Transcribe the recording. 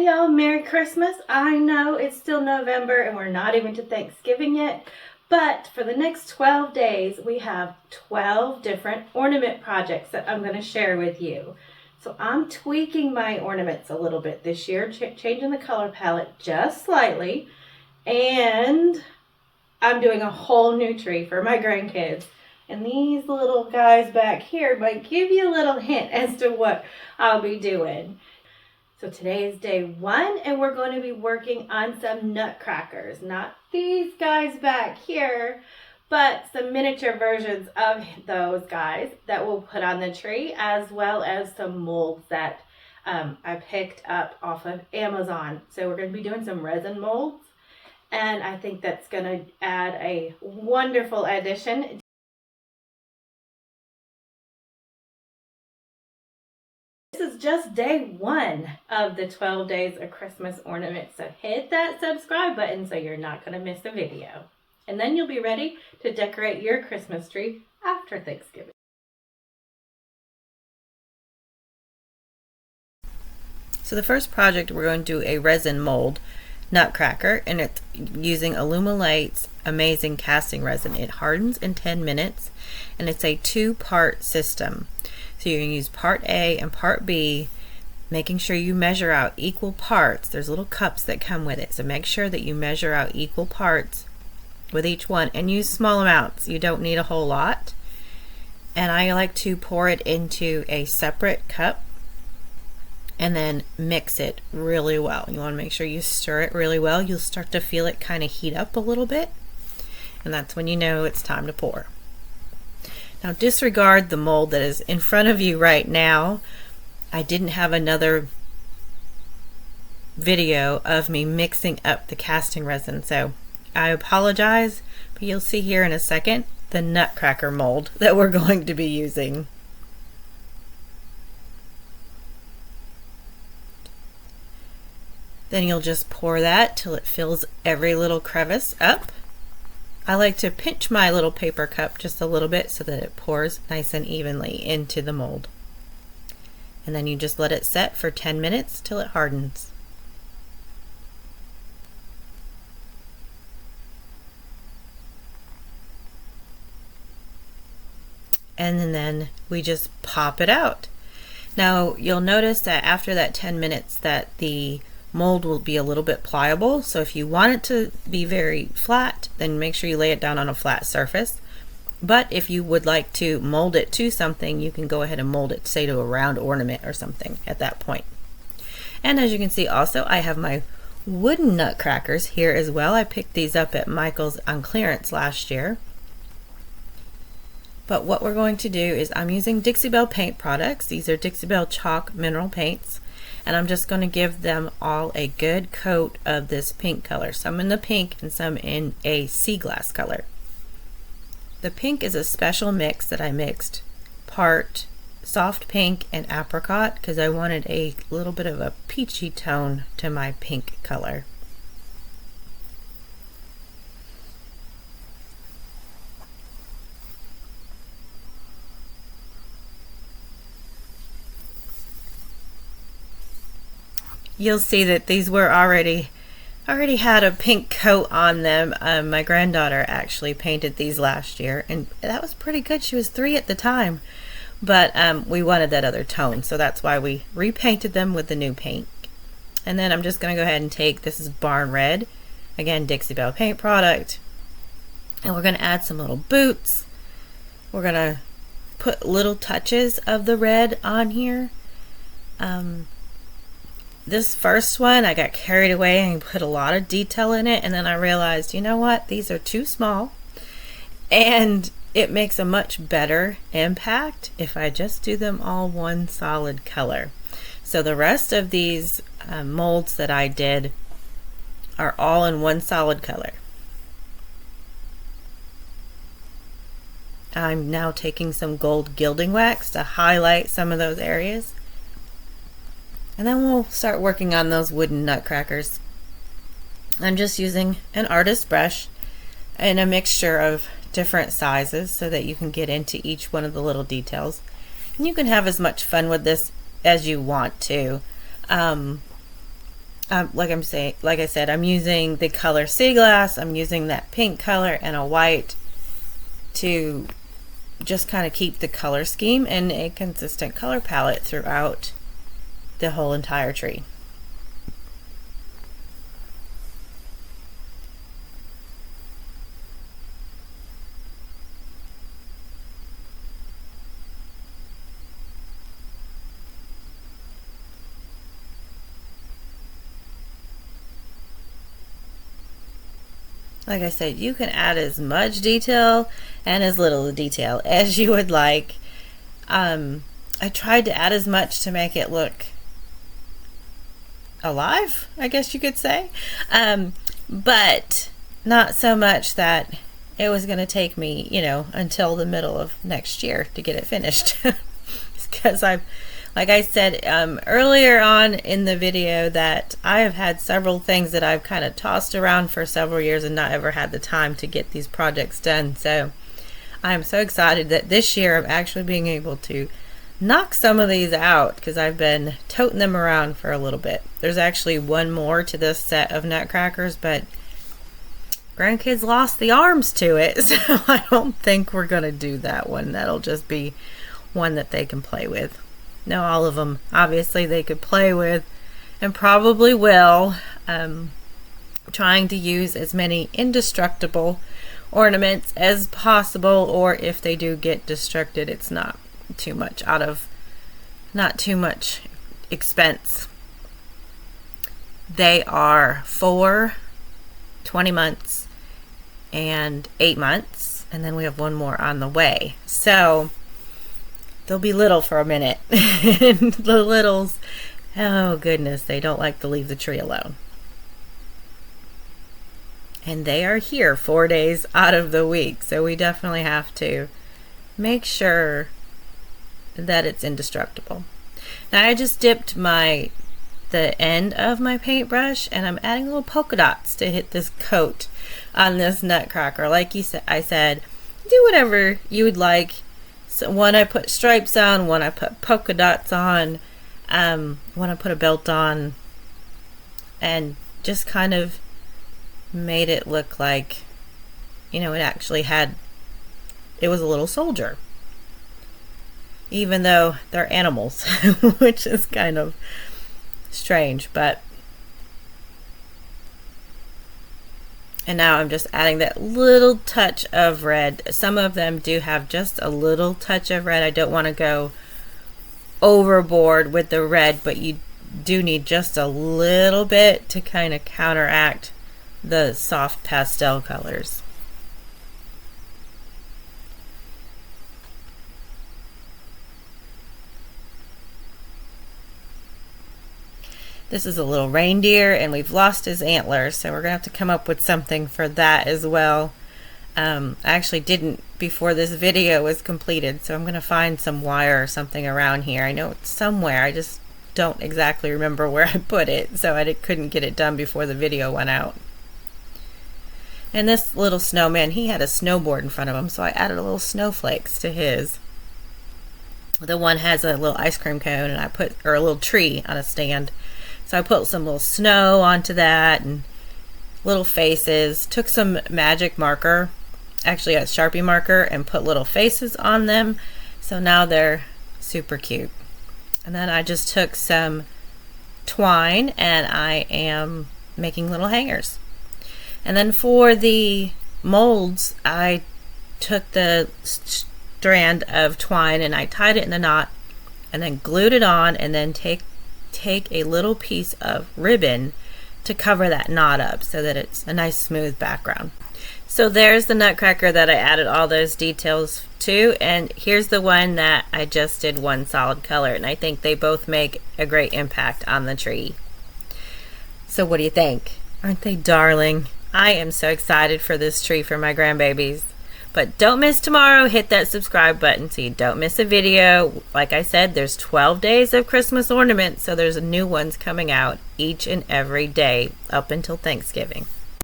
y'all, Merry Christmas. I know it's still November and we're not even to Thanksgiving yet, but for the next 12 days we have 12 different ornament projects that I'm going to share with you. So I'm tweaking my ornaments a little bit this year, changing the color palette just slightly, and I'm doing a whole new tree for my grandkids. And these little guys back here might give you a little hint as to what I'll be doing. So today is day 1 and we're going to be working on some nutcrackers. Not these guys back here, but some miniature versions of those guys that we'll put on the tree, as well as some molds that I picked up off of Amazon. So we're going to be doing some resin molds, and I think that's going to add a wonderful addition. This is just day 1 of the 12 Days of Christmas Ornaments. So hit that subscribe button so you're not going to miss a video. And then you'll be ready to decorate your Christmas tree after Thanksgiving. So the first project, we're going to do a resin mold nutcracker, and it's using Alumilite's amazing casting resin. It hardens in 10 minutes, and it's a 2-part system. So you're going to use part A and part B, making sure you measure out equal parts. There's little cups that come with it, so make sure that you measure out equal parts with each one, and use small amounts. You don't need a whole lot. And I like to pour it into a separate cup and then mix it really well. You want to make sure you stir it really well. You'll start to feel it kind of heat up a little bit, and that's when you know it's time to pour. Now disregard the mold that is in front of you right now. I didn't have another video of me mixing up the casting resin, so I apologize, but you'll see here in a second the nutcracker mold that we're going to be using. Then you'll just pour that till it fills every little crevice up. I like to pinch my little paper cup just a little bit so that it pours nice and evenly into the mold. And then you just let it set for 10 minutes till it hardens. And then we just pop it out. Now you'll notice that after that 10 minutes that the mold will be a little bit pliable, so if you want it to be very flat, then make sure you lay it down on a flat surface. But if you would like to mold it to something, you can go ahead and mold it, say, to a round ornament or something at that point. And as you can see, also I have my wooden nutcrackers here as well. I picked these up at Michael's on clearance last year. But what we're going to do is I'm using Dixie Belle paint products. These are Dixie Belle chalk mineral paints, and I'm just going to give them all a good coat of this pink color, some in the pink and some in a sea glass color. The pink is a special mix that I mixed part soft pink and apricot because I wanted a little bit of a peachy tone to my pink color. You'll see that these were already had a pink coat on them. My granddaughter actually painted these last year, and that was pretty good. She was 3 at the time, but we wanted that other tone, so that's why we repainted them with the new paint. And then I'm just going to go ahead and take, this is Barn Red, again Dixie Belle paint product, and we're going to add some little boots. We're going to put little touches of the red on here. This first one, I got carried away and put a lot of detail in it, and then I realized, you know what, these are too small, and it makes a much better impact if I just do them all one solid color. So the rest of these molds that I did are all in one solid color. I'm now taking some gold gilding wax to highlight some of those areas. And then we'll start working on those wooden nutcrackers. I'm just using an artist brush and a mixture of different sizes so that you can get into each one of the little details. And you can have as much fun with this as you want to. like I said, I'm using the color sea glass. I'm using that pink color and a white to just kind of keep the color scheme and a consistent color palette throughout the whole entire tree. Like I said, you can add as much detail and as little detail as you would like. I tried to add as much to make it look alive, I guess you could say, but not so much that it was going to take me, until the middle of next year to get it finished. Because like I said earlier on in the video, that I have had several things that I've kind of tossed around for several years and not ever had the time to get these projects done. So I'm so excited that this year I'm actually being able to knock some of these out, because I've been toting them around for a little bit. There's actually one more to this set of nutcrackers, but grandkids lost the arms to it, so I don't think we're gonna do that one. That'll just be one that they can play with. No, all of them obviously they could play with, and probably will. Trying to use as many indestructible ornaments as possible, or if they do get destructed, it's not too much expense. They are 4, 20 months, and 8 months, and then we have one more on the way. So they'll be little for a minute. And the littles, oh goodness, they don't like to leave the tree alone. And they are here 4 days out of the week, so we definitely have to make sure that it's indestructible. Now I just dipped the end of my paintbrush, and I'm adding little polka dots to hit this coat on this nutcracker. Like I said, do whatever you would like. So one I put stripes on, one I put polka dots on, one I put a belt on, and just kind of made it look like, it actually it was a little soldier. Even though they're animals, which is kind of strange, but. And now I'm just adding that little touch of red. Some of them do have just a little touch of red. I don't want to go overboard with the red, but you do need just a little bit to kind of counteract the soft pastel colors. This is a little reindeer, and we've lost his antlers, so we're gonna have to come up with something for that as well. I actually didn't before this video was completed, so I'm gonna find some wire or something around here. I know it's somewhere, I just don't exactly remember where I put it, so I couldn't get it done before the video went out. And this little snowman, he had a snowboard in front of him, so I added a little snowflakes to his. The one has a little ice cream cone, and or a little tree on a stand. So I put some little snow onto that and little faces. Took some magic marker, actually a Sharpie marker, and put little faces on them. So now they're super cute. And then I just took some twine, and I am making little hangers. And then for the molds, I took the strand of twine and I tied it in a knot and then glued it on, and then take a little piece of ribbon to cover that knot up so that it's a nice smooth background. So there's the nutcracker that I added all those details to, and here's the one that I just did one solid color, and I think they both make a great impact on the tree. So what do you think? Aren't they darling? I am so excited for this tree for my grandbabies. But don't miss tomorrow. Hit that subscribe button so you don't miss a video. Like I said, there's 12 days of Christmas ornaments, so there's new ones coming out each and every day up until Thanksgiving.